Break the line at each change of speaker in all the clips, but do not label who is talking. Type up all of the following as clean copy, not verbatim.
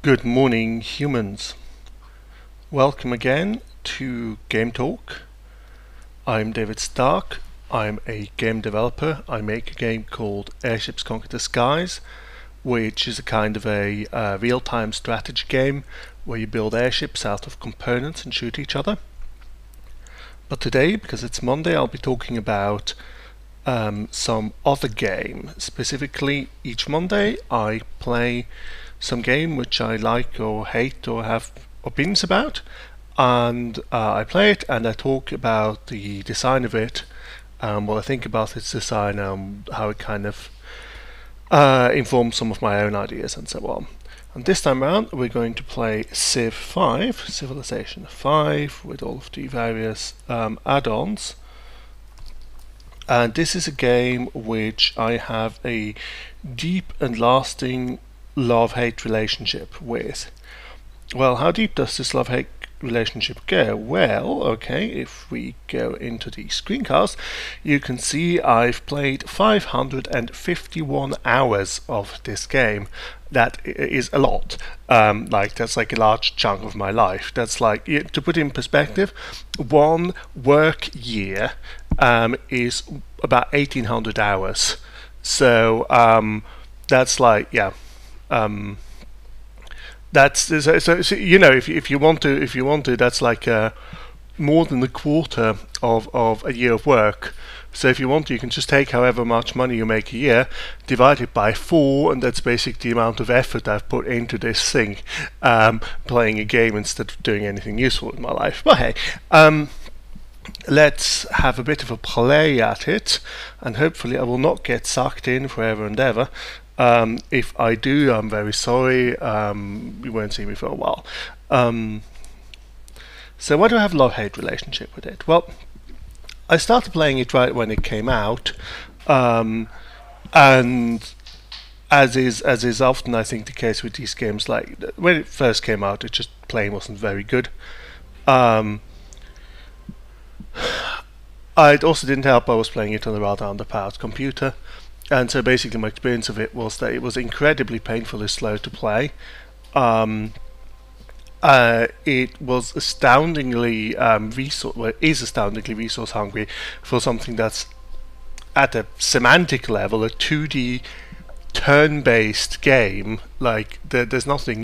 Good morning, humans. Welcome again to Game Talk. I'm David Stark. I'm a game developer. I make a game called Airships Conquer the Skies, which is a kind of a real-time strategy game where you build airships out of components and shoot each other. But today, because it's Monday, I'll be talking about some other game. Specifically, each Monday I play some game which I like or hate or have opinions about, and I play it and I talk about the design of it, what I think about its design, how it kind of informs some of my own ideas and so on. And this time around we're going to play Civ 5, Civilization 5, with all of the various add-ons. And this is a game which I have a deep and lasting love-hate relationship with. Well, how deep does this love-hate relationship go? Well, okay, if we go into the screencast, you can see I've played 551 hours of this game. That is a lot. That's like a large chunk of my life. That's like, to put it in perspective, one work year is about 1800 hours. So that's like, yeah. That's so you know, if you want to, that's like more than a quarter of a year of work. So if you want to, you can just take however much money you make a year, divide it by 4, and that's basically the amount of effort I've put into this thing, playing a game instead of doing anything useful in my life. But hey, let's have a bit of a play at it, and hopefully I will not get sucked in forever and ever. If I do, I'm very sorry. You won't see me for a while. So why do I have a love-hate relationship with it? Well, I started playing it right when it came out, and as is often, I think, the case with these games, like when it first came out, it just playing wasn't very good. It also didn't help I was playing it on a rather underpowered computer. And so basically my experience of it was that it was incredibly painfully slow to play. It was astoundingly is astoundingly resource hungry for something that's at a semantic level a 2D turn-based game. Like there's nothing,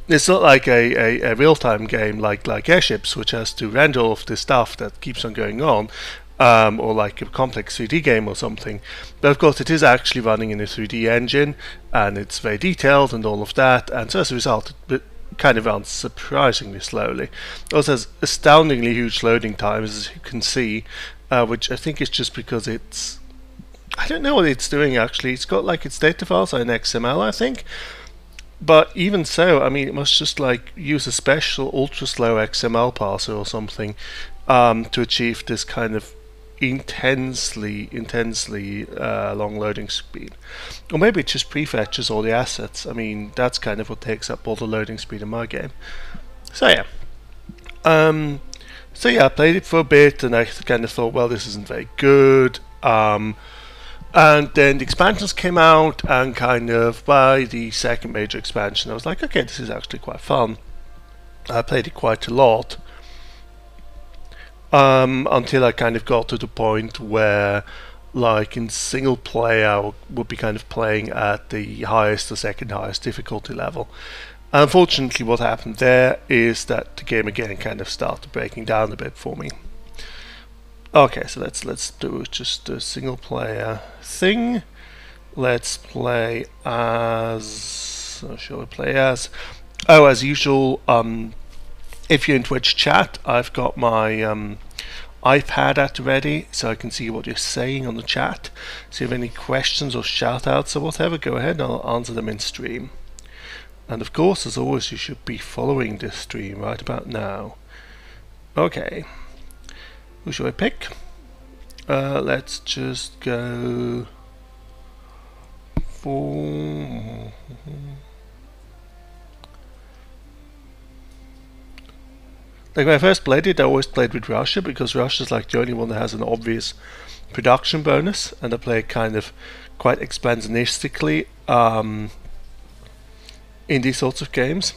it's not like a real-time game like Airships, which has to render all of the stuff that keeps on going on. Or like a complex 3D game or something. But of course it is actually running in a 3D engine, and it's very detailed and all of that, and so as a result it kind of runs surprisingly slowly. It also has astoundingly huge loading times, as you can see, which I think is just because it's... I don't know what it's doing actually. It's got like its data files are in XML, I think. But even so, I mean, it must just like use a special ultra slow XML parser or something to achieve this kind of intensely long loading speed. Or maybe it just prefetches all the assets. I mean, that's kind of what takes up all the loading speed in my game. So yeah. I played it for a bit and I kind of thought, well, this isn't very good. And then the expansions came out, and kind of by the second major expansion I was like, okay, this is actually quite fun. I played it quite a lot. Until I kind of got to the point where, like in single player, I would be kind of playing at the highest or second highest difficulty level. Unfortunately, what happened there is that the game again kind of started breaking down a bit for me. Okay, so let's do just a single player thing. Let's play as... shall we play as? Oh, as usual, if you're in Twitch chat, I've got my iPad at ready, so I can see what you're saying on the chat. So if you have any questions or shout-outs or whatever, go ahead and I'll answer them in stream. And of course, as always, you should be following this stream right about now. Okay. Who should I pick? Let's just go for... Like when I first played it, I always played with Russia, because Russia's like the only one that has an obvious production bonus, and I play kind of quite expansionistically. in these sorts of games,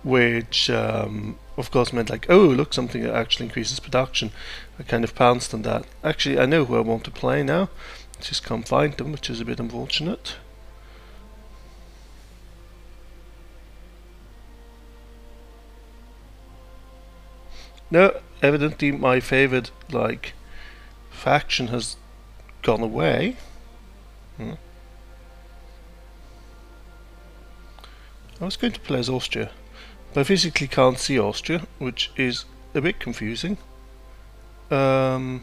which of course meant like, oh look, something that actually increases production. I kind of pounced on that. Actually, I know who I want to play now, just can't find them, which is a bit unfortunate. No, evidently my favorite faction has gone away. I was going to play as Austria, but I physically can't see Austria, which is a bit confusing. Okay,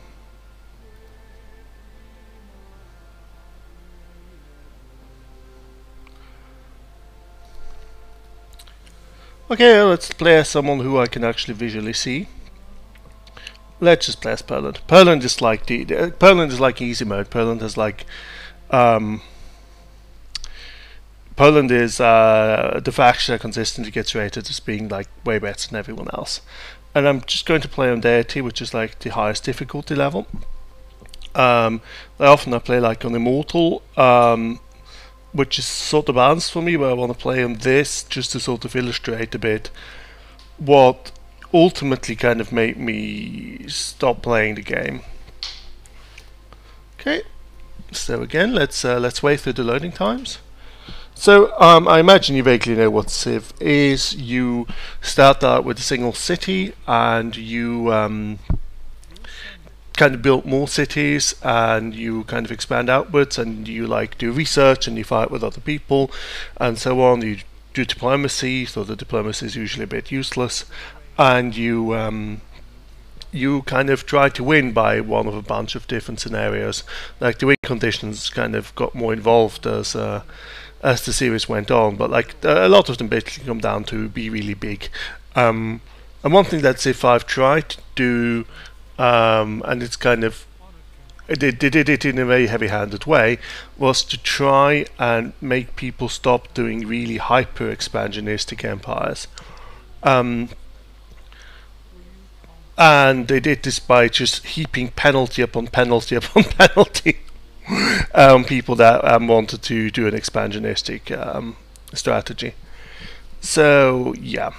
let's play as someone who I can actually visually see. Let's just play as Poland. Poland is like Poland is like easy mode. Poland has like Poland is the faction that consistently gets rated as being like way better than everyone else. And I'm just going to play on Deity, which is like the highest difficulty level. Often I play like on Immortal, which is sort of balanced for me, but I want to play on this just to sort of illustrate a bit what ultimately kind of made me stop playing the game. Okay, so again, let's wait through the loading times. So I imagine you vaguely know what Civ is. You start out with a single city, and you kind of build more cities, and you kind of expand outwards, and you like do research, and you fight with other people, and so on. You do diplomacy, so the diplomacy is usually a bit useless, and you kind of try to win by one of a bunch of different scenarios. Like the win conditions kind of got more involved as the series went on, but like a lot of them basically come down to be really big. And one thing that Civ 5 tried to do, and it's kind of they did it in a very heavy-handed way, was to try and make people stop doing really hyper-expansionistic empires. And they did this by just heaping penalty upon penalty upon penalty people that wanted to do an expansionistic strategy. So yeah,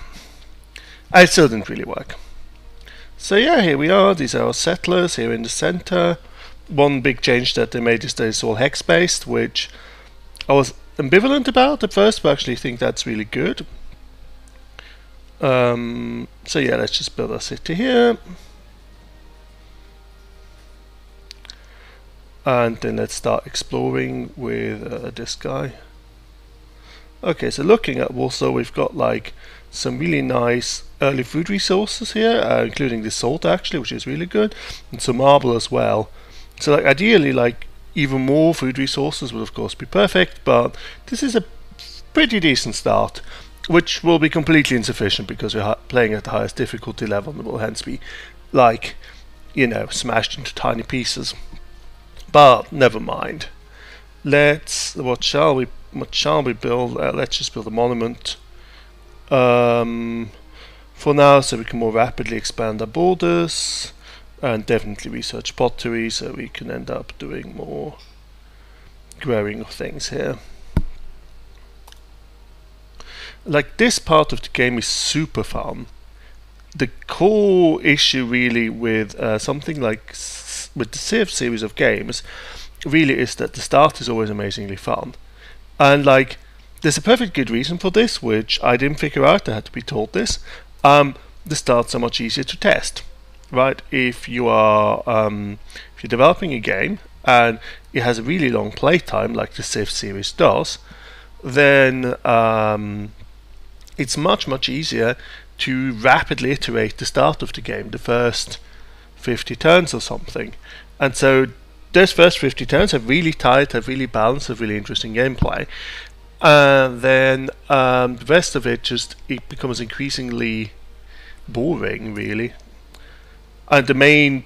it still didn't really work. So yeah, here we are. These are our settlers here in the center. One big change that they made is that it's all hex based, which I was ambivalent about at first, but I actually think that's really good. So yeah, let's just build our city here. And then let's start exploring with this guy. Okay, so looking at Warsaw, we've got like some really nice early food resources here, including the salt actually, which is really good, and some marble as well. So like ideally, like even more food resources would of course be perfect, but this is a pretty decent start, which will be completely insufficient because we're playing at the highest difficulty level and will hence be like, you know, smashed into tiny pieces. But never mind. What shall we build? Let's just build a monument for now, so we can more rapidly expand our borders, and definitely research pottery so we can end up doing more growing of things here. Like this part of the game is super fun. The core issue really with something like with the Civ series of games really is that the start is always amazingly fun, and like there's a perfect good reason for this, which I didn't figure out. I had to be told this. The starts are much easier to test, right? If you are if you're developing a game and it has a really long playtime like the Civ series does, then it's much easier to rapidly iterate the start of the game, the first 50 turns or something. And so those first 50 turns have really tight, have really balanced, have really interesting gameplay. And then the rest of it it becomes increasingly boring, really. And the main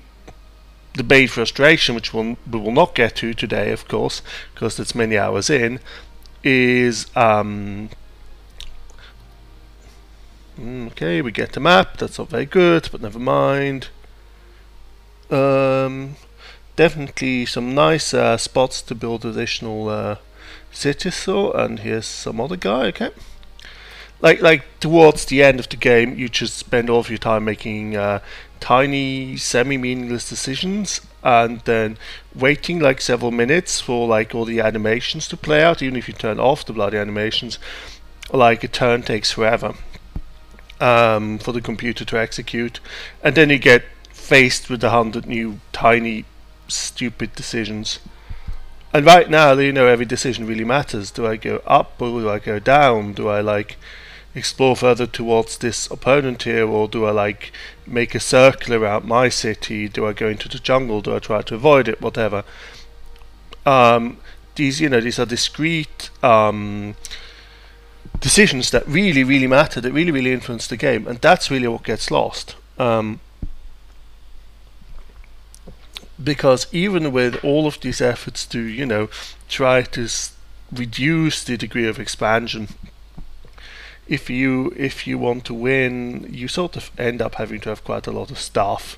frustration, which we will not get to today, of course, because it's many hours in, is okay, we get the map. That's not very good, but never mind. Definitely some nice spots to build additional Citizen, and here's some other guy. Okay. Like towards the end of the game, you just spend all of your time making tiny, semi-meaningless decisions, and then waiting like several minutes for like all the animations to play out. Even if you turn off the bloody animations, like a turn takes forever for the computer to execute, and then you get faced with 100 new tiny, stupid decisions. And right now, you know, every decision really matters. Do I go up or do I go down? Do I like explore further towards this opponent here, or do I like make a circle around my city? Do I go into the jungle? Do I try to avoid it? Whatever. These are discrete decisions that really matter, that really influence the game, and that's really what gets lost. Because even with all of these efforts to, you know, try to reduce the degree of expansion, if you want to win, you sort of end up having to have quite a lot of stuff,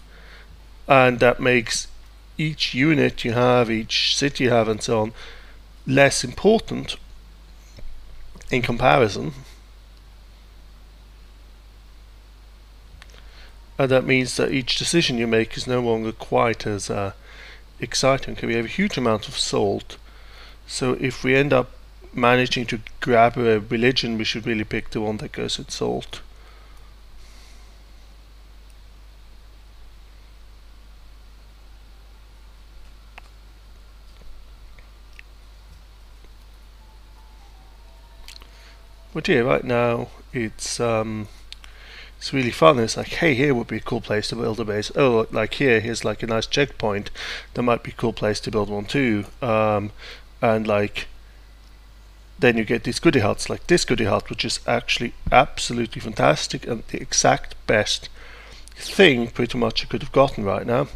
and that makes each unit you have, each city you have, and so on, less important in comparison. And that means that each decision you make is no longer quite as exciting. Okay, we have a huge amount of salt, so if we end up managing to grab a religion, we should really pick the one that goes with salt. But yeah, right now it's really fun. It's like, hey, here would be a cool place to build a base. Oh, like here's like a nice checkpoint. That might be a cool place to build one too. And like, then you get these goodie huts, like this goodie hut, which is actually absolutely fantastic and the exact best thing pretty much you could have gotten right now,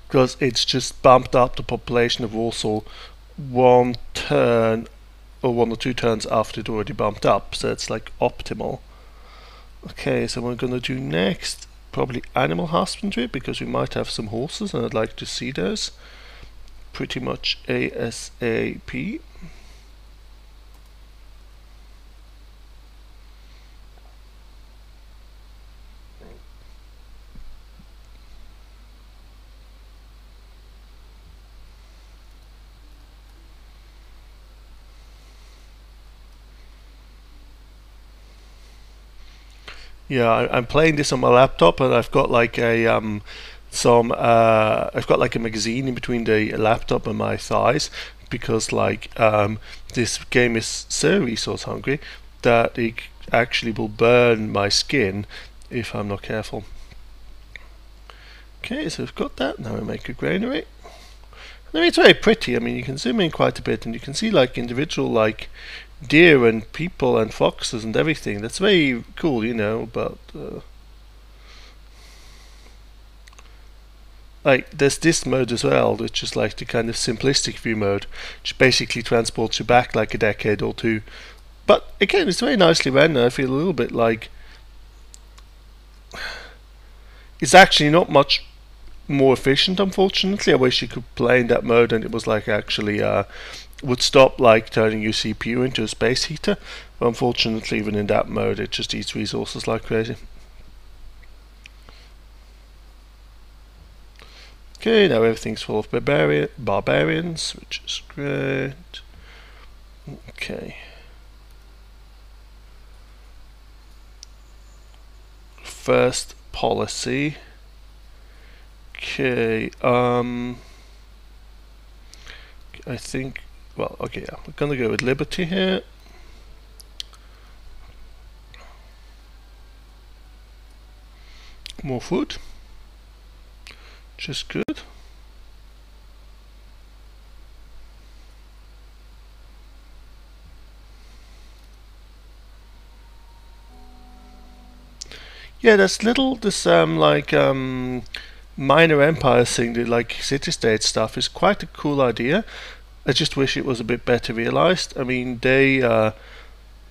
because it's just bumped up the population of Warsaw one turn or 1 or 2 turns after it already bumped up, so it's like optimal. Okay, so what we're gonna do next, probably animal husbandry, because we might have some horses and I'd like to see those pretty much ASAP. Yeah, I'm playing this on my laptop, and I've got like a I've got like a magazine in between the laptop and my thighs, because like this game is so resource hungry that it actually will burn my skin if I'm not careful. Okay, so we've got that. Now we make a granary. I mean, it's very pretty. I mean, you can zoom in quite a bit, and you can see like individual like deer and people and foxes and everything. That's very cool, you know. But like, there's this mode as well, which is like the kind of simplistic view mode, which basically transports you back like a decade or two. But again, it's very nicely rendered. I feel a little bit like it's actually not much more efficient, unfortunately. I wish you could play in that mode and it was like actually would stop like turning your CPU into a space heater, but unfortunately even in that mode it just eats resources like crazy. Okay, now everything's full of barbarians, which is great. Okay. First policy. Okay, I think, well, okay, yeah, we're gonna go with liberty here. More food, just good. Yeah, there's this minor empire thing, the like city-state stuff, is quite a cool idea. I just wish it was a bit better realized. I mean, their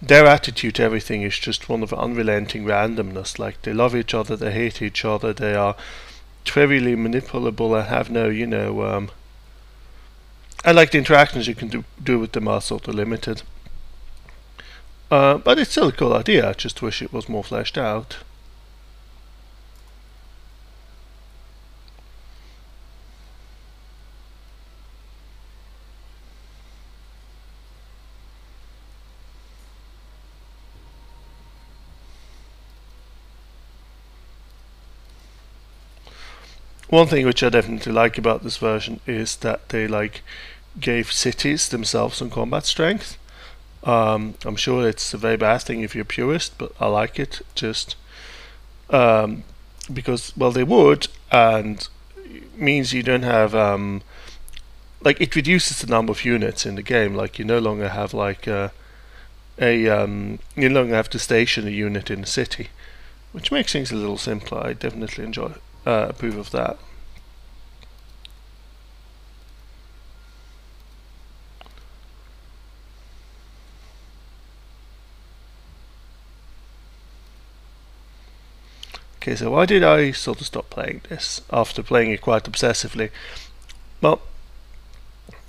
attitude to everything is just one of unrelenting randomness. Like, they love each other, they hate each other, they are trivially manipulable and have no, and like the interactions you can do with them are sort of limited. But it's still a cool idea. I just wish it was more fleshed out. One thing which I definitely like about this version is that they gave cities themselves some combat strength. I'm sure it's a very bad thing if you're a purist, but I like it just because, well, they would, and it means you don't have it reduces the number of units in the game. Like you no longer have you no longer have to station a unit in the city, which makes things a little simpler. I definitely approve of that. Okay, so why did I sort of stop playing this after playing it quite obsessively? Well,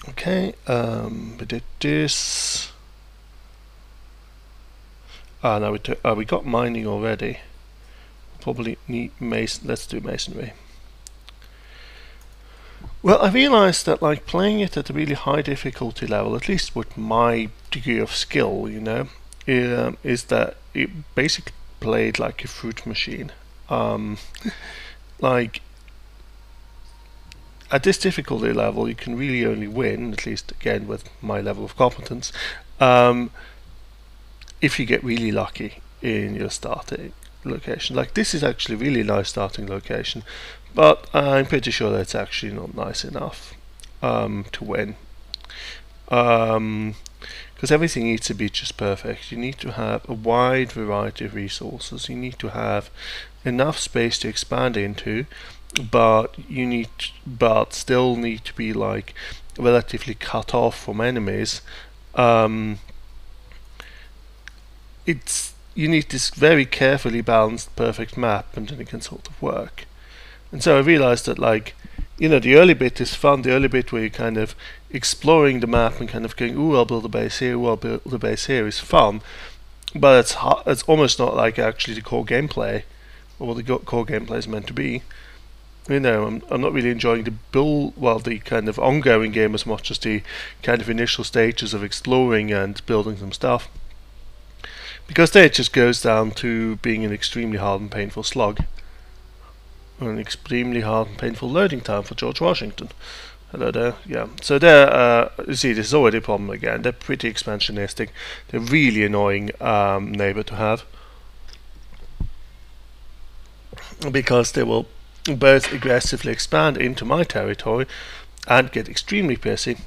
okay, we did this. Now we got mining already. Probably need mason. Let's do masonry. Well, I realized that playing it at a really high difficulty level, at least with my degree of skill, is that it basically played like a fruit machine. Like at this difficulty level, you can really only win, at least again with my level of competence, if you get really lucky in your starting location. Like this is actually a really nice starting location, but I'm pretty sure that's actually not nice enough to win. Because everything needs to be just perfect. You need to have a wide variety of resources. You need to have enough space to expand into, but still need to be relatively cut off from enemies. You need this very carefully balanced perfect map, and then it can sort of work. And so I realized that the early bit is fun, the early bit where you're kind of exploring the map and kind of going, ooh, I'll build a base here, ooh, I'll build a base here, is fun, but it's almost not like actually the core gameplay, or what the core gameplay is meant to be. I'm not really enjoying the kind of ongoing game as much as the kind of initial stages of exploring and building some stuff. Because there it just goes down to being an extremely hard and painful slog. Or an extremely hard and painful loading time for George Washington. Hello there, yeah. So there, you see, this is already a problem again. They're pretty expansionistic. They're really annoying neighbor to have. Because they will both aggressively expand into my territory and get extremely pissy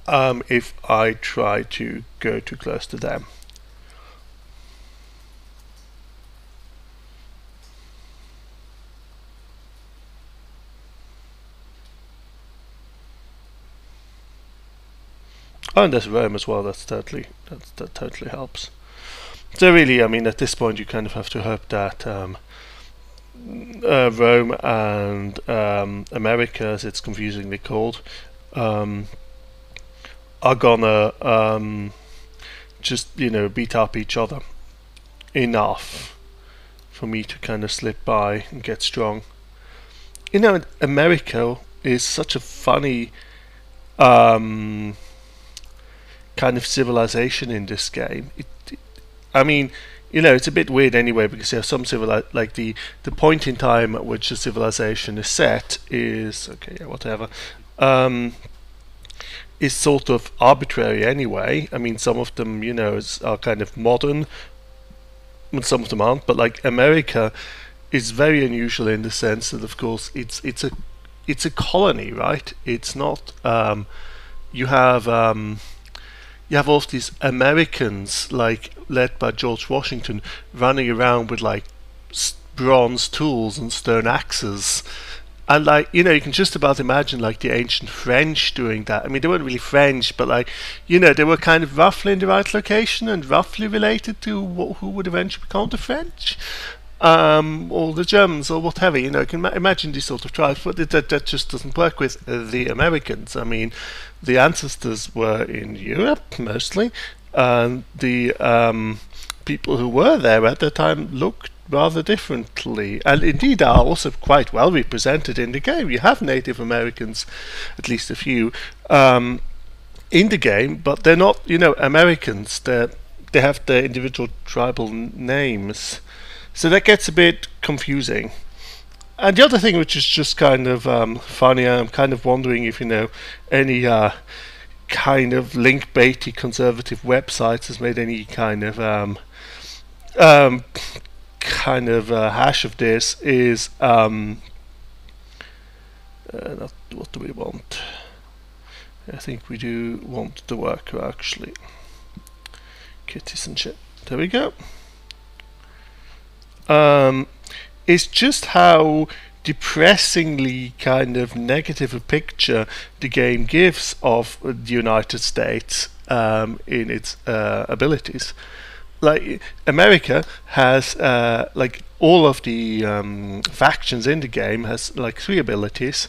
if I try to go too close to them. Oh, and there's Rome as well. That totally helps. So really, I mean, at this point, you kind of have to hope that Rome and America, as it's confusingly called, are gonna just beat up each other enough for me to kind of slip by and get strong. America is such a funny kind of civilization in this game. I mean, it's a bit weird anyway, because you have some the point in time at which the civilization is set is whatever. Is sort of arbitrary anyway. I mean, some of them, are kind of modern, and some of them aren't. But America is very unusual in the sense that, of course, it's a colony, right? It's not. You have all of these Americans, led by George Washington, running around with bronze tools and stone axes, and you can just about imagine the ancient French doing that. I mean, they weren't really French, but they were kind of roughly in the right location and roughly related to who would eventually become the French. or the Germans or whatever. You know, you can imagine these sort of tribes, but that just doesn't work with the Americans. I mean, the ancestors were in Europe mostly, and the people who were there at the time looked rather differently, and indeed are also quite well represented in the game. You have Native Americans, at least a few, in the game, but they're not, you know, Americans. They have their individual tribal names, so that gets a bit confusing. And the other thing, which is just kind of funny, I'm kind of wondering if, you know, any kind of link-baity conservative websites has made any kind of hash of this. Is not, what do we want? I think we do want the worker, actually. Kitties and shit. There we go. It's just how depressingly kind of negative a picture the game gives of the United States in its abilities. Like, America has like all of the factions in the game has like 3 abilities,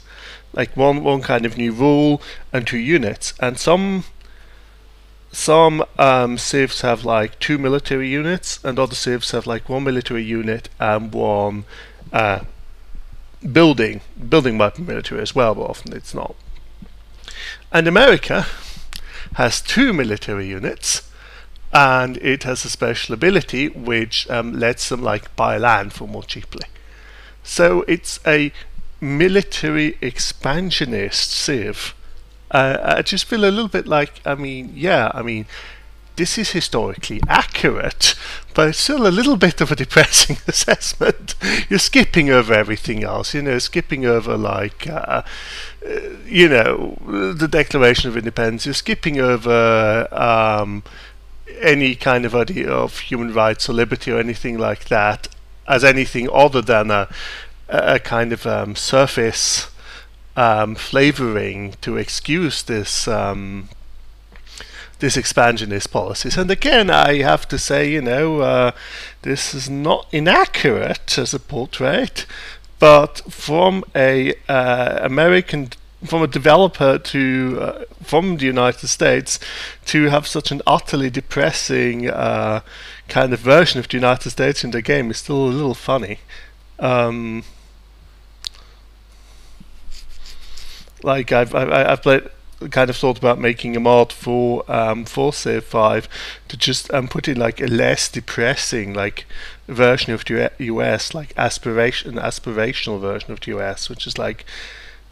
like one kind of new rule and 2 units, and some civs have like 2 military units, and other civs have like 1 military unit and 1 building weapon military as well, but often it's not. And America has 2 military units, and it has a special ability which lets them like buy land for more cheaply. So it's a military expansionist civ. I just feel a little bit like, I mean, this is historically accurate, but it's still a little bit of a depressing assessment. You're skipping over everything else, you know, skipping over like, you know, the Declaration of Independence. You're skipping over any kind of idea of human rights or liberty or anything like that as anything other than a kind of surface flavouring to excuse this this expansionist policies. And again, I have to say, you know, this is not inaccurate as a portrait, but from a from a developer to from the United States to have such an utterly depressing kind of version of the United States in the game is still a little funny. Like I've played, kind of thought about making a mod for Civ 5 to just put in like a less depressing like version of the US, like aspirational version of the US, which is like,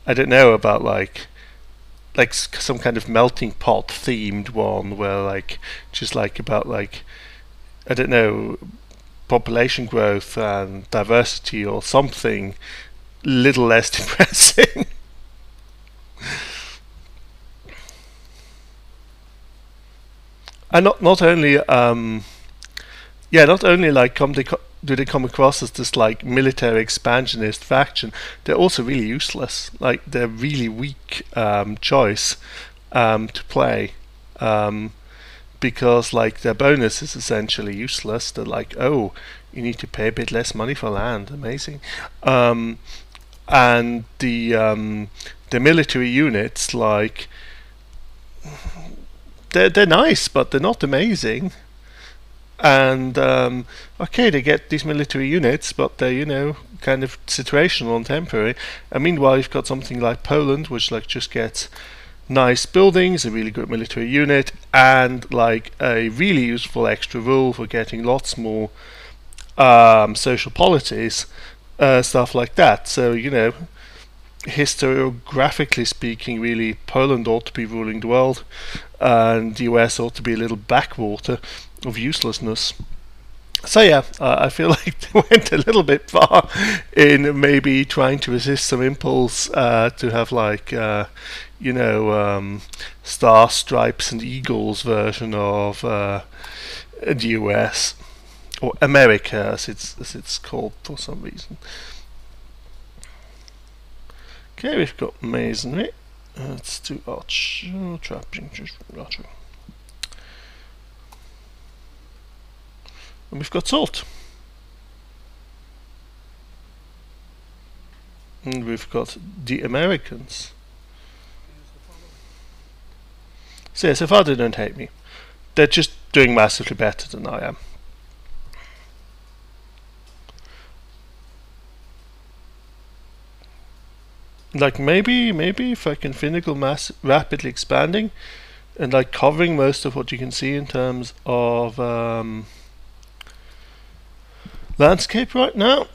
I don't know, about like some kind of melting pot themed one where like just like about like, I don't know, population growth and diversity or something little less depressing. And not only like do they come across as this like military expansionist faction, they're also really useless. Like, they're really weak choice to play, because like their bonus is essentially useless. They're like, oh, you need to pay a bit less money for land, amazing. And the military units, like, they're nice, but they're not amazing. And okay, they get these military units, but they're, you know, kind of situational and temporary. And meanwhile, you've got something like Poland, which like just gets nice buildings, a really good military unit, and like a really useful extra rule for getting lots more social polities, stuff like that. So, you know, historiographically speaking, really, Poland ought to be ruling the world, and the US ought to be a little backwater of uselessness. So yeah, I feel like they went a little bit far in maybe trying to resist some impulse to have like, you know, Star Stripes and Eagles version of the US, or America as it's called for some reason. Okay, we've got masonry. Let's do arch trapping, just archery. And we've got salt. And we've got the Americans. So far they don't hate me. They're just doing massively better than I am. Like maybe if I can finagle rapidly expanding and like covering most of what you can see in terms of landscape right now,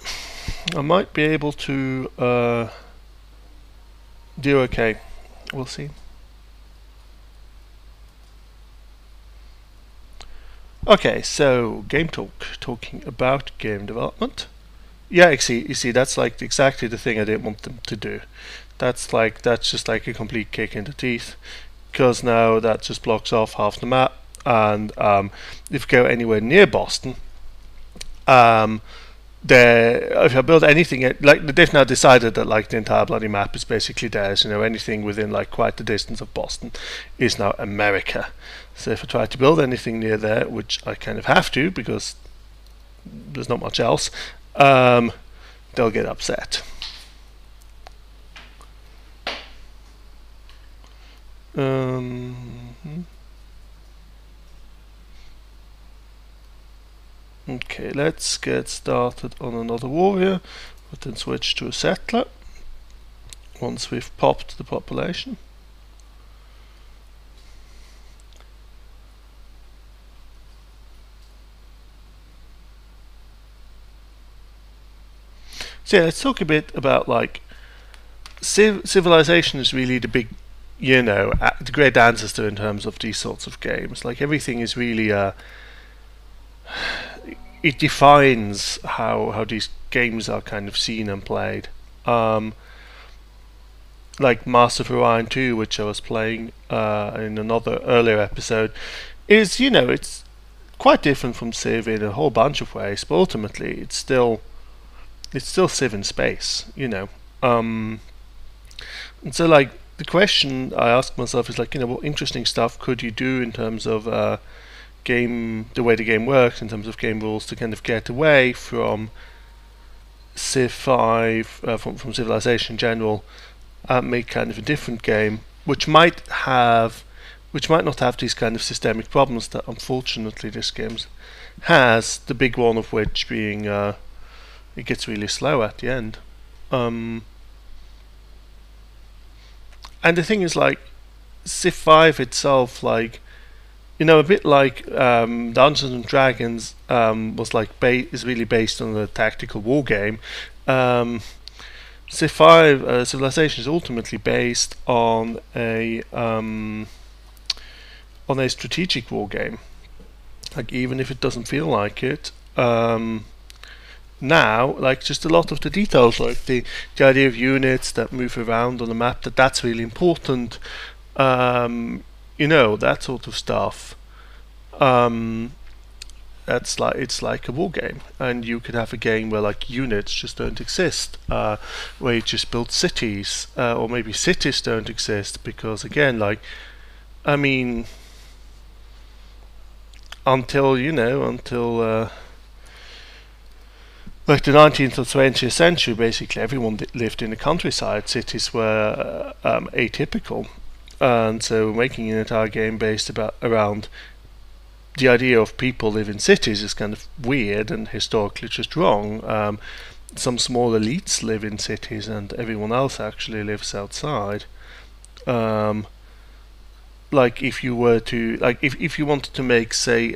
I might be able to do okay. We'll see. Okay, so Game Talk, talking about game development. Yeah, you see, that's like exactly the thing I didn't want them to do. That's just like a complete kick in the teeth, because now that just blocks off half the map, and if you go anywhere near Boston, if I build anything, like they've now decided that like the entire bloody map is basically theirs. You know, anything within like quite the distance of Boston is now America. So if I try to build anything near there, which I kind of have to because there's not much else, they'll get upset. Okay, let's get started on another warrior, but then switch to a settler once we've popped the population. So yeah, let's talk a bit about like civilization is really the big, you know, the great ancestor in terms of these sorts of games. Like everything is really it defines how these games are kind of seen and played. Like Master of Orion 2, which I was playing in another earlier episode, is, you know, it's quite different from Civ in a whole bunch of ways, but ultimately it's still Civ in space, you know. And so like the question I ask myself is like, you know, what interesting stuff could you do in terms of the way the game works, in terms of game rules, to kind of get away from Civ 5, from Civilization in general, and make kind of a different game, which might not have these kind of systemic problems that unfortunately this game has. The big one of which being it gets really slow at the end. And the thing is, like, Civ 5 itself, like, you know, a bit like Dungeons and Dragons was like is really based on a tactical war game. Civ 5 Civilization is ultimately based on a strategic war game. Like, even if it doesn't feel like it, now, like, just a lot of the details, like the idea of units that move around on the map, that's really important. You know, that sort of stuff. It's like a war game, and you could have a game where like units just don't exist, where you just build cities, or maybe cities don't exist because, again, like, I mean, until like the 19th or 20th century, basically everyone lived in the countryside. Cities were atypical, and so making an entire game based around the idea of people live in cities is kind of weird and historically just wrong. Some small elites live in cities, and everyone else actually lives outside. Like if you were to if you wanted to make, say,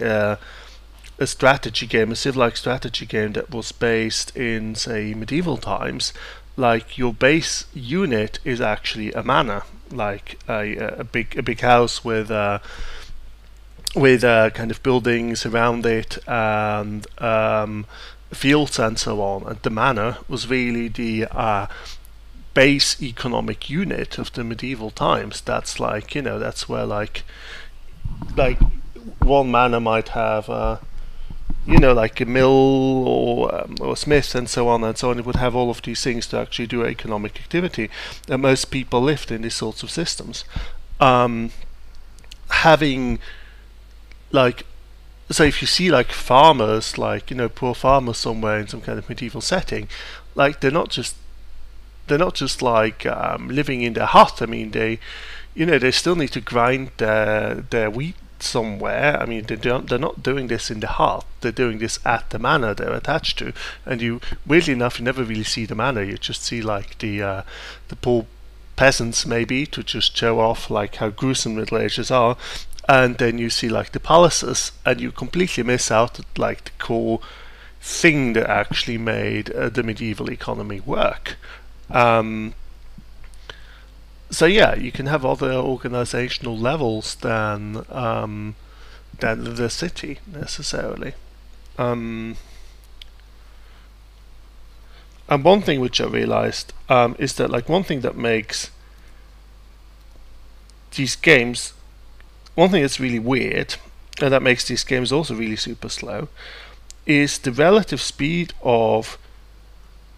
a strategy game, a civ-like strategy game that was based in, say, medieval times, like your base unit is actually a manor, like a big house with kind of buildings around it and fields and so on. And the manor was really the base economic unit of the medieval times. That's like, you know, that's where like one manor might have you know, like a mill or a smith and so on and so on. It would have all of these things to actually do economic activity, and most people lived in these sorts of systems. Having, like, so if you see like farmers, like, you know, poor farmers somewhere in some kind of medieval setting, like they're not they're not just like living in their hut. I mean, they still need to grind their wheat somewhere. I mean, they're not doing this in the hut. They're doing this at the manor they're attached to. And weirdly enough, you never really see the manor. You just see like the poor peasants, maybe, to just show off like how gruesome Middle Ages are. And then you see like the palaces, and you completely miss out like the core thing that actually made the medieval economy work. So yeah, you can have other organizational levels than the city necessarily. And one thing which I realized is that like one thing that makes these games, one thing that's really weird, and that makes these games also really super slow, is the relative speed of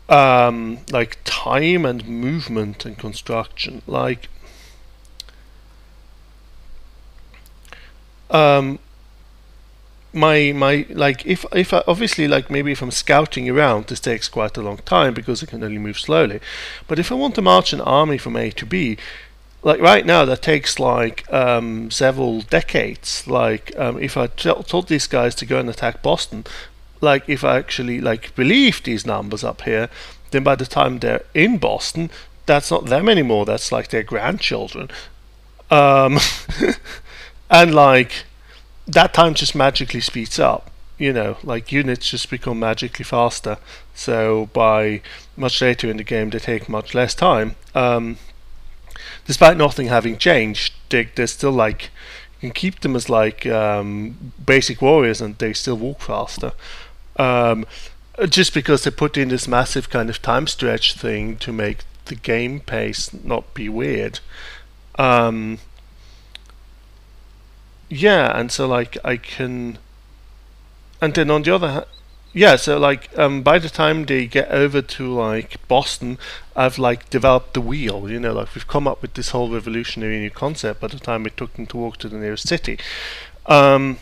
like time and movement and construction. Like my like if I, obviously like maybe if I'm scouting around, this takes quite a long time because I can only move slowly. But if I want to march an army from A to B, like right now that takes like several decades. Like if I told these guys to go and attack Boston, like if I actually like believe these numbers up here, then by the time they're in Boston, that's not them anymore, that's like their grandchildren. And like that time just magically speeds up, like units just become magically faster, so by much later in the game they take much less time. Despite nothing having changed, they're still like, you can keep them as like basic warriors and they still walk faster. Just because they put in this massive kind of time stretch thing to make the game pace not be weird. Yeah, and so like I can, and then on the other hand, yeah, so like by the time they get over to like Boston, I've like developed the wheel, like we've come up with this whole revolutionary new concept by the time it took them to walk to the nearest city. And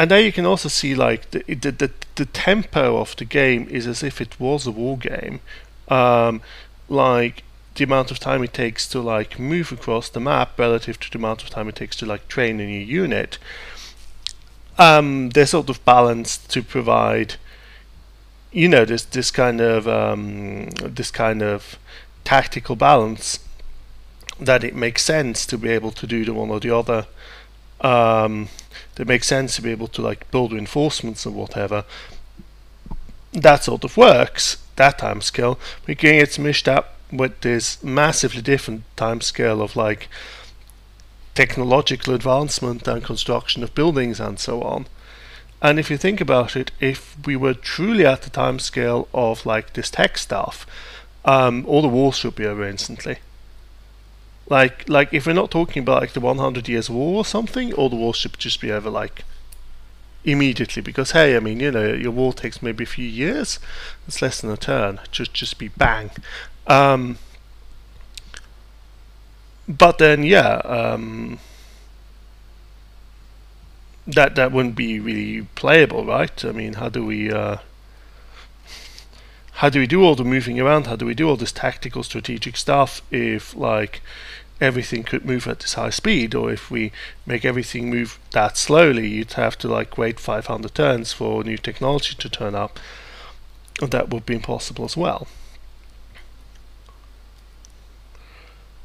there you can also see like the tempo of the game is as if it was a war game. Like the amount of time it takes to like move across the map relative to the amount of time it takes to like train a new unit. They're sort of balanced to provide, this kind of tactical balance, that it makes sense to be able to do the one or the other. That makes sense to be able to like build reinforcements or whatever. That sort of works, that time scale. But getting it smushed up with this massively different time scale of like technological advancement and construction of buildings and so on. And if you think about it, if we were truly at the time scale of like this tech stuff, all the wars should be over instantly. Like if we're not talking about like the 100 Years War or something, all the wars should just be over like immediately. Because hey, I mean, your war takes maybe a few years. It's less than a turn. Just be bang. But then yeah, that wouldn't be really playable, right? I mean, how do we do all the moving around? How do we do all this tactical strategic stuff if like everything could move at this high speed? Or if we make everything move that slowly, you'd have to like wait 500 turns for new technology to turn up, and that would be impossible as well.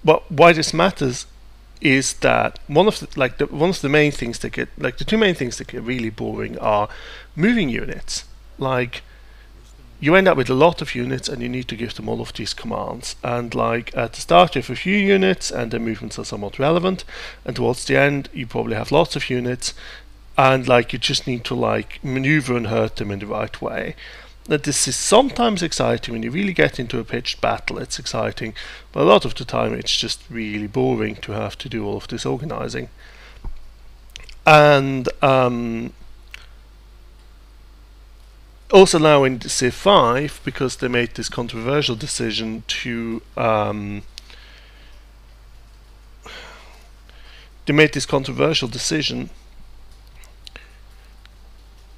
But why this matters is that one of the main things that get, like the two main things that get really boring are moving units. Like you end up with a lot of units and you need to give them all of these commands, and like at the start you have a few units and their movements are somewhat relevant, and towards the end you probably have lots of units and like you just need to like maneuver and hurt them in the right way. That this is sometimes exciting when you really get into a pitched battle, it's exciting, but a lot of the time it's just really boring to have to do all of this organizing. And also now in Civ 5, because they made this controversial decision to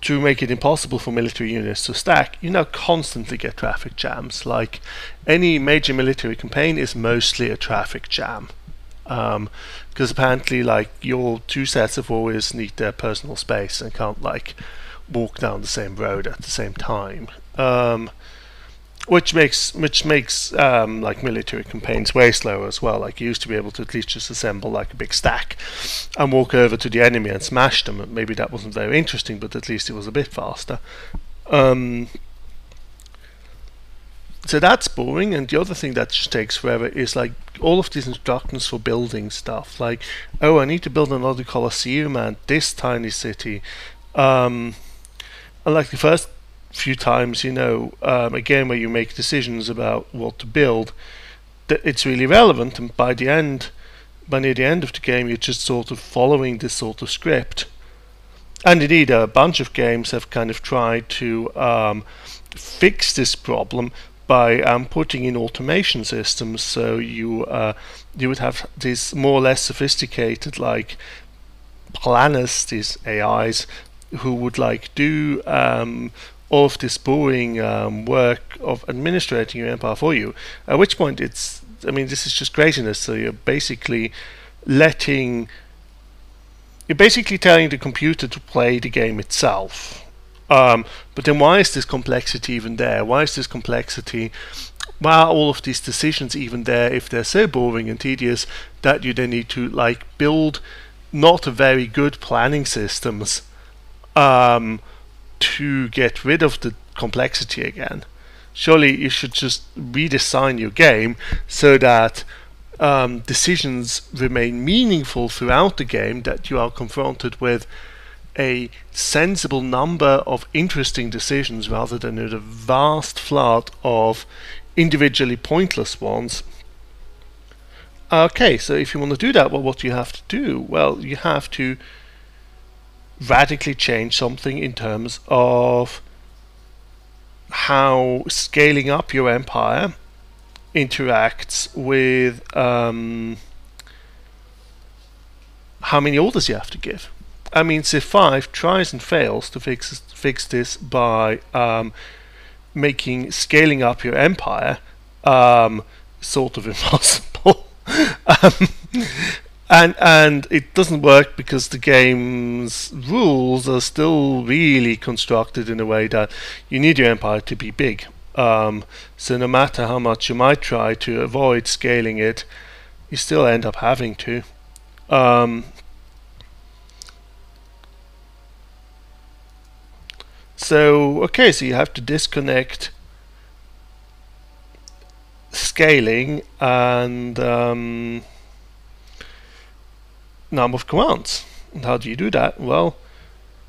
to make it impossible for military units to stack, you now constantly get traffic jams. Like any major military campaign is mostly a traffic jam. Because apparently like your two sets of warriors need their personal space and can't like walk down the same road at the same time. Which makes like military campaigns way slower as well. Like you used to be able to at least just assemble like a big stack and walk over to the enemy and smash them. And maybe that wasn't very interesting, but at least it was a bit faster. So that's boring. And the other thing that just takes forever is like all of these instructions for building stuff. Like, oh, I need to build another Colosseum and this tiny city. And like the first few times, again, where you make decisions about what to build, it's really relevant, and by near the end of the game, you're just sort of following this sort of script. And indeed, a bunch of games have kind of tried to fix this problem by putting in automation systems. So you would have these more or less sophisticated like planners, these AIs, who would like do all of this boring work of administrating your empire for you. At which point this is just craziness. So you're basically telling the computer to play the game itself. But then why is this complexity even there? Why is this complexity? Why are all of these decisions even there if they're so boring and tedious that you then need to like build not very good planning systems to get rid of the complexity again? Surely you should just redesign your game so that decisions remain meaningful throughout the game, that you are confronted with a sensible number of interesting decisions rather than a vast flood of individually pointless ones. Okay, so if you want to do that, well, what do you have to do? Well, you have to radically change something in terms of how scaling up your empire interacts with how many orders you have to give. I mean, Civ 5 tries and fails to fix this by making scaling up your empire sort of impossible. And it doesn't work because the game's rules are still really constructed in a way that you need your empire to be big. So no matter how much you might try to avoid scaling it, you still end up having to. So you have to disconnect scaling and number of commands. And how do you do that? Well,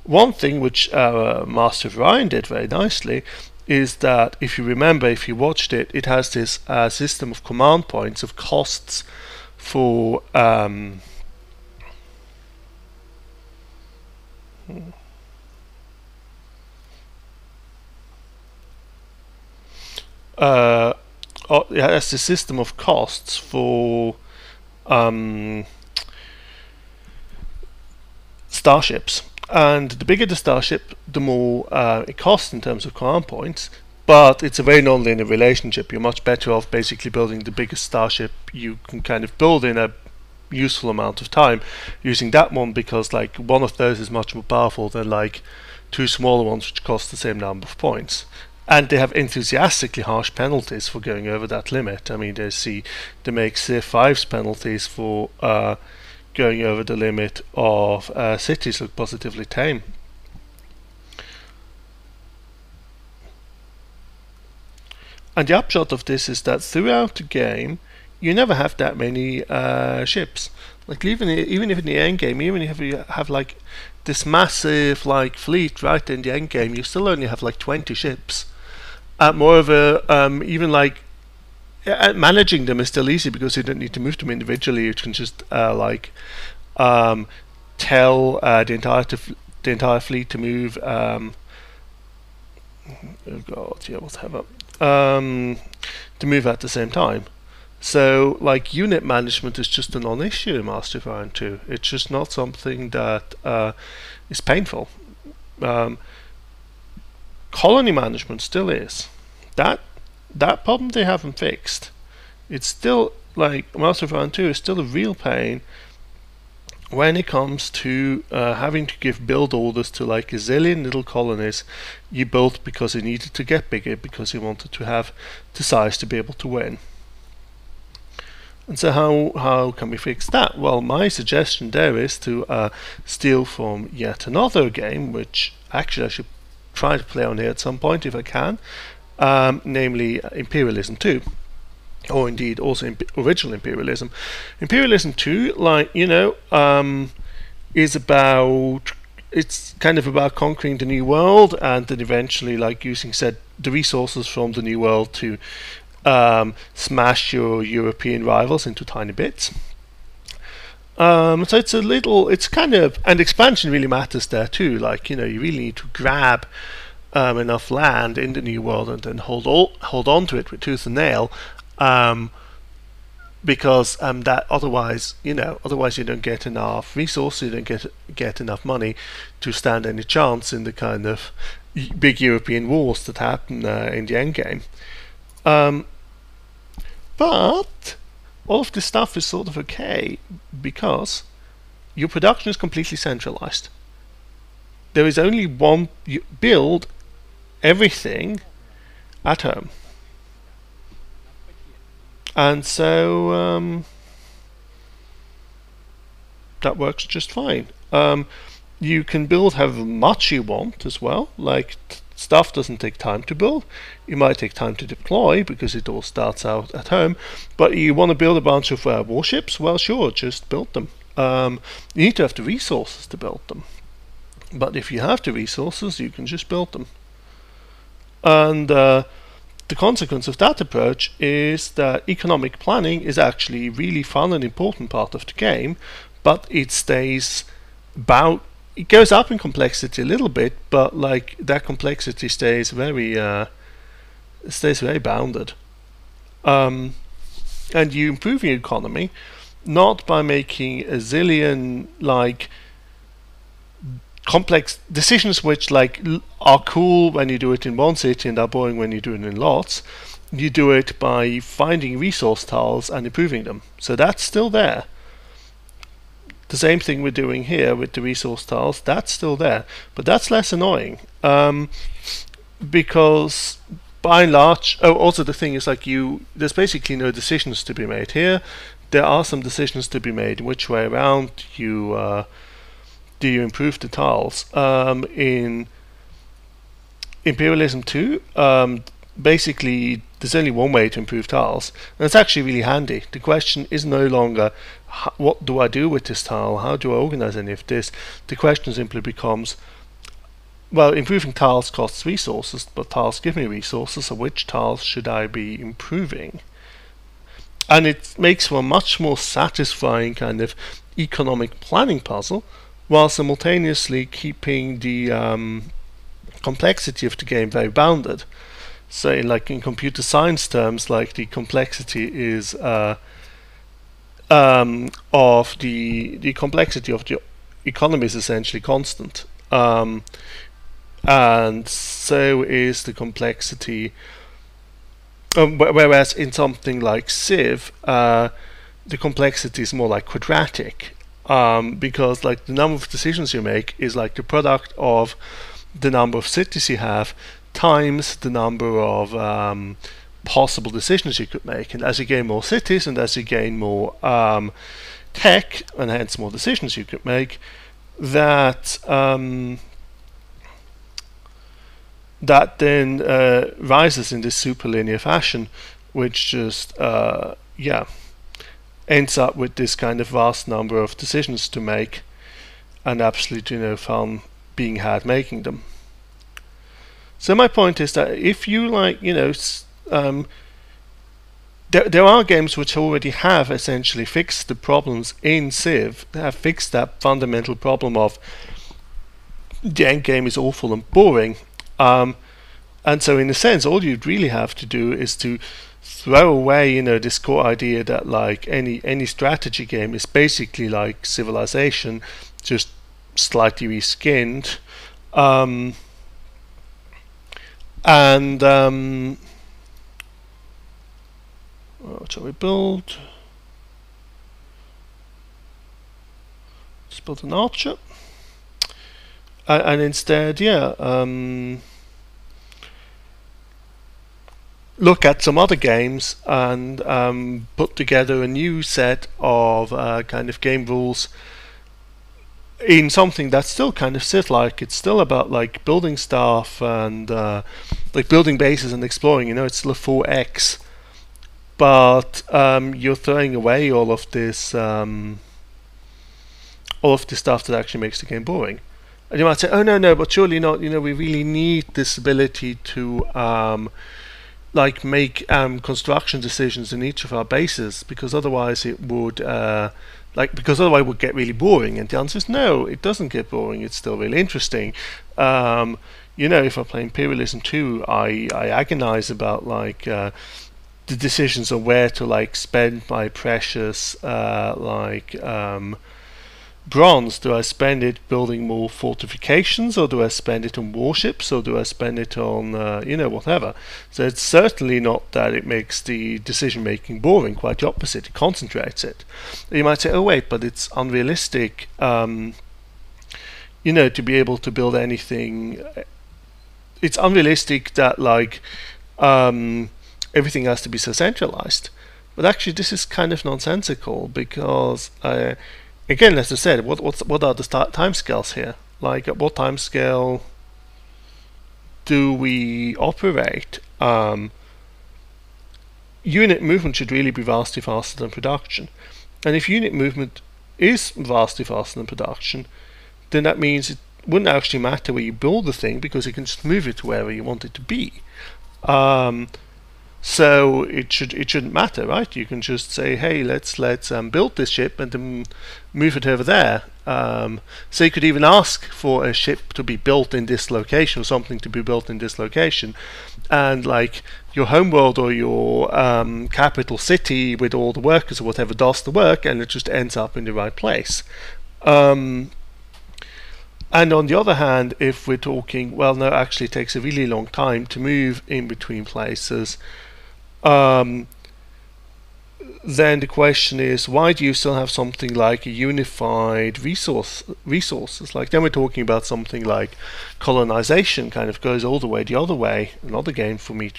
one thing which Master of Orion did very nicely is that, if you remember, if you watched it, it has this system of command points, of costs for it has the system of costs for starships, and the bigger the starship, the more it costs in terms of command points. But it's a very non-linear relationship. You're much better off basically building the biggest starship you can kind of build in a useful amount of time, using that one, because like one of those is much more powerful than like two smaller ones which cost the same number of points. And they have enthusiastically harsh penalties for going over that limit. I mean, they make Civ 5's penalties for going over the limit of cities look positively tame. And the upshot of this is that throughout the game, you never have that many ships. Like even if in the end game, even if you have like this massive like fleet right in the end game, you still only have like 20 ships. Moreover, even like managing them is still easy because you don't need to move them individually. You can just tell the entire fleet to move. To move at the same time. So like unit management is just a non-issue in Master of Orion 2. It's just not something that is painful. colony management still is. That problem they haven't fixed. It's still, like, Master of Round 2 is still a real pain when it comes to having to give build orders to like a zillion little colonies you built because you needed to get bigger, because you wanted to have the size to be able to win. And so how can we fix that? Well, my suggestion there is to steal from yet another game, which actually I should try to play on here at some point if I can, namely Imperialism 2. Or indeed also original Imperialism. Imperialism 2, like, is about, it's kind of about conquering the new world and then eventually like using the resources from the new world to smash your European rivals into tiny bits. So it's kind of, and expansion really matters there too. Like, you really need to grab enough land in the new world and then hold on to it with tooth and nail. Because that otherwise you don't get enough resources, you don't get enough money to stand any chance in the kind of big European wars that happen in the end game. But all of this stuff is sort of okay because your production is completely centralized. There is only one, you build everything at home. And so that works just fine. You can build however much you want as well. Like, stuff doesn't take time to build. It might take time to deploy because it all starts out at home. But you want to build a bunch of warships? Well, sure, just build them. You need to have the resources to build them. But if you have the resources, you can just build them. And the consequence of that approach is that economic planning is actually really fun and important part of the game, but it stays it goes up in complexity a little bit, but like that complexity stays very bounded. And you improve your economy not by making a zillion like complex decisions which like are cool when you do it in one city and are boring when you do it in lots. You do it by finding resource tiles and improving them. So that's still there. The same thing we're doing here with the resource tiles, that's still there, but that's less annoying because by and large, also the thing is like there's basically no decisions to be made here. There are some decisions to be made which way around do you improve the tiles. In Imperialism 2, basically there's only one way to improve tiles, and it's actually really handy. The question is no longer what do I do with this tile, how do I organize any of this. The question simply becomes, well, improving tiles costs resources, but tiles give me resources, so which tiles should I be improving? And it makes for a much more satisfying kind of economic planning puzzle, while simultaneously keeping the complexity of the game very bounded. So in computer science terms, like the complexity is of the complexity of the economy is essentially constant, and so is the complexity. Whereas in something like Civ, the complexity is more like quadratic. Because like the number of decisions you make is like the product of the number of cities you have times the number of possible decisions you could make, and as you gain more cities and as you gain more tech and hence more decisions you could make, that then rises in this superlinear fashion, which just ends up with this kind of vast number of decisions to make and absolutely no fun being had making them. So my point is that if you there are games which already have essentially fixed the problems in Civ, have fixed that fundamental problem of the end game is awful and boring, and so in a sense all you'd really have to do is to throw away this core idea that like any strategy game is basically like Civilization, just slightly reskinned, And what shall we build? Let's build an archer. And instead, look at some other games and put together a new set of kind of game rules in something that's still kind of Civ-like. It's still about like building stuff and like building bases and exploring. You know, it's still a 4X, but you're throwing away all of this stuff that actually makes the game boring. And you might say, "Oh no, but surely not. You know, we really need this ability to like make construction decisions in each of our bases, because otherwise it would because otherwise it would get really boring." And the answer is no, it doesn't get boring. It's still really interesting. You know, if I play Imperialism 2, I agonize about like the decisions of where to like spend my precious bronze. Do I spend it building more fortifications, or do I spend it on warships, or do I spend it on whatever? So it's certainly not that it makes the decision making boring. Quite the opposite, it concentrates it. You might say, oh wait, but it's unrealistic to be able to build anything. It's unrealistic that like everything has to be so centralized. But actually this is kind of nonsensical, because again, as I said, what are the timescales here? Like, at what timescale do we operate? Unit movement should really be vastly faster than production. And if unit movement is vastly faster than production, then that means it wouldn't actually matter where you build the thing, because you can just move it to wherever you want it to be. So it shouldn't matter, right? You can just say, hey, let's build this ship and then move it over there. So you could even ask for a ship to be built in this location, or something to be built in this location, and like your homeworld or your capital city with all the workers or whatever does the work, and it just ends up in the right place. And on the other hand, if we're talking, well, no, actually it takes a really long time to move in between places, then the question is, why do you still have something like a unified resources? Like, then we're talking about something like colonization, kind of goes all the way the other way. Another game for me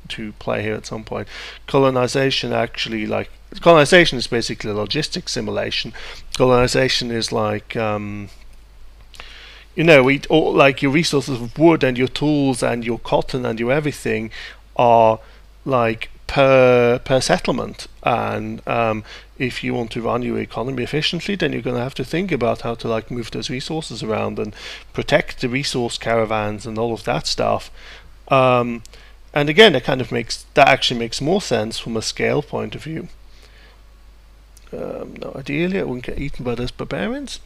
to play here at some point. Colonization is basically a logistics simulation. Colonization is like like your resources of wood and your tools and your cotton and your everything are like per settlement, and if you want to run your economy efficiently, then you're going to have to think about how to like move those resources around and protect the resource caravans and all of that stuff. And again, that actually makes more sense from a scale point of view. No, ideally I wouldn't get eaten by those barbarians.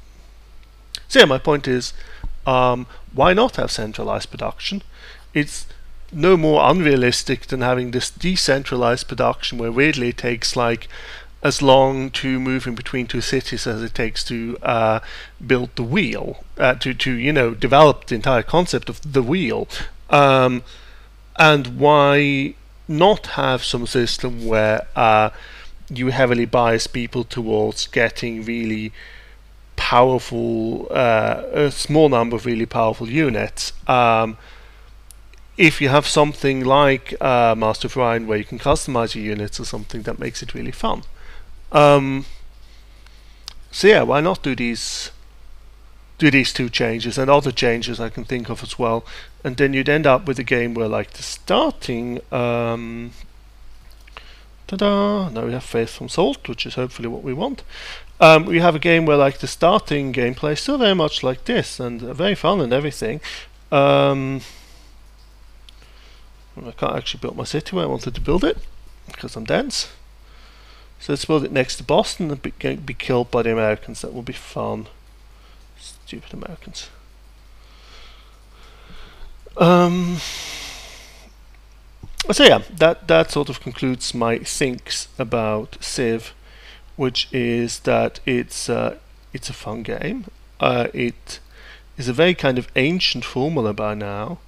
So yeah, my point is, why not have centralized production? It's no more unrealistic than having this decentralized production, where weirdly it takes like as long to move in between two cities as it takes to build the wheel, to develop the entire concept of the wheel. And why not have some system where you heavily bias people towards getting really powerful, a small number of really powerful units. If you have something like Master of Orion, where you can customize your units, or something that makes it really fun. So yeah, why not do these two changes and other changes I can think of as well, and then you'd end up with a game where like the starting now we have Faith from Salt, which is hopefully what we want. We have a game where like the starting gameplay is still very much like this, and very fun and everything. I can't actually build my city where I wanted to build it, because I'm dense. So let's build it next to Boston and be killed by the Americans. That will be fun. Stupid Americans. So yeah, that sort of concludes my thinks about Civ, which is that it's a fun game. It is a very kind of ancient formula by now.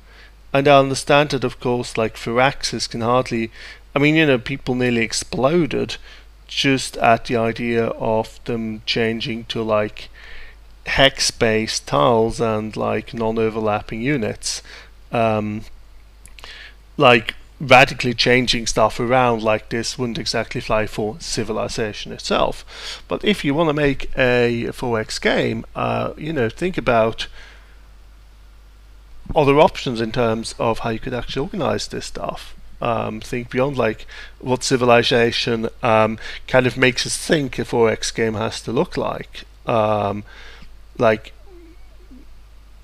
And I understand that, of course, like Firaxis can hardly. I mean, people nearly exploded just at the idea of them changing to like hex-based tiles and like non-overlapping units. Like radically changing stuff around like this wouldn't exactly fly for Civilization itself. But if you want to make a 4X game, think about other options in terms of how you could actually organize this stuff. Think beyond like what Civilization kind of makes us think a 4X game has to look like. Like,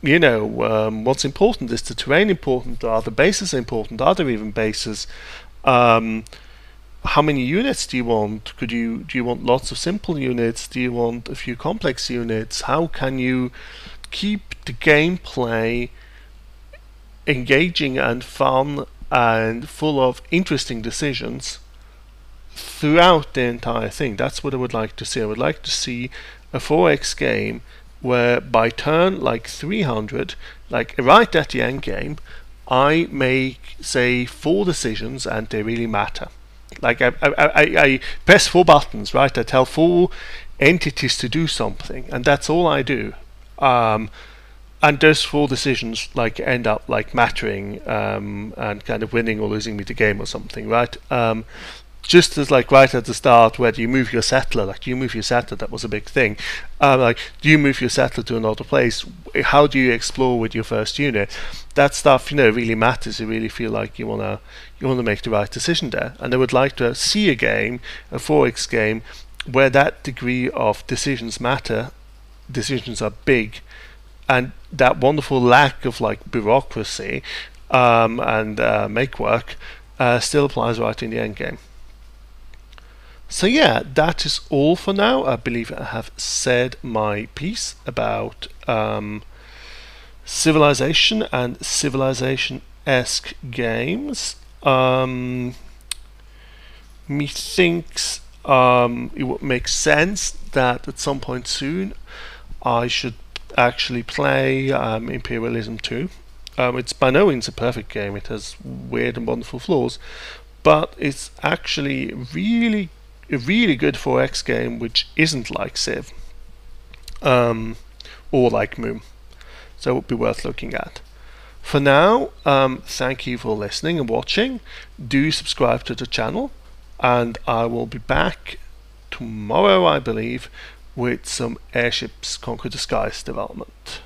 what's important? Is the terrain important? Are the bases important? Are there even bases? How many units do you want? Do you want lots of simple units? Do you want a few complex units? How can you keep the gameplay engaging and fun and full of interesting decisions throughout the entire thing? That's what I would like to see. I would like to see a 4X game where by turn like 300, like right at the end game, I make say 4 decisions and they really matter. Like I press 4 buttons, right? I tell 4 entities to do something, and that's all I do. And those 4 decisions like end up like mattering and kind of winning or losing me the game or something, right? Just as like right at the start, where do you move your settler? Like, do you move your settler? That was a big thing. Like, do you move your settler to another place? How do you explore with your first unit? That stuff, really matters. You really feel like you wanna make the right decision there. And I would like to see a game, a 4X game, where that degree of decisions matter. Decisions are big, and that wonderful lack of like bureaucracy and make work still applies right in the end game. So yeah, that is all for now. I believe I have said my piece about Civilization and Civilization-esque games. Methinks it would make sense that at some point soon I should actually play Imperialism 2. It's by no means a perfect game. It has weird and wonderful flaws, but it's actually a really good 4X game which isn't like Civ or like Moom. So it would be worth looking at. For now, thank you for listening and watching. Do subscribe to the channel, and I will be back tomorrow, I believe, with some Airships Conquer the Skies development.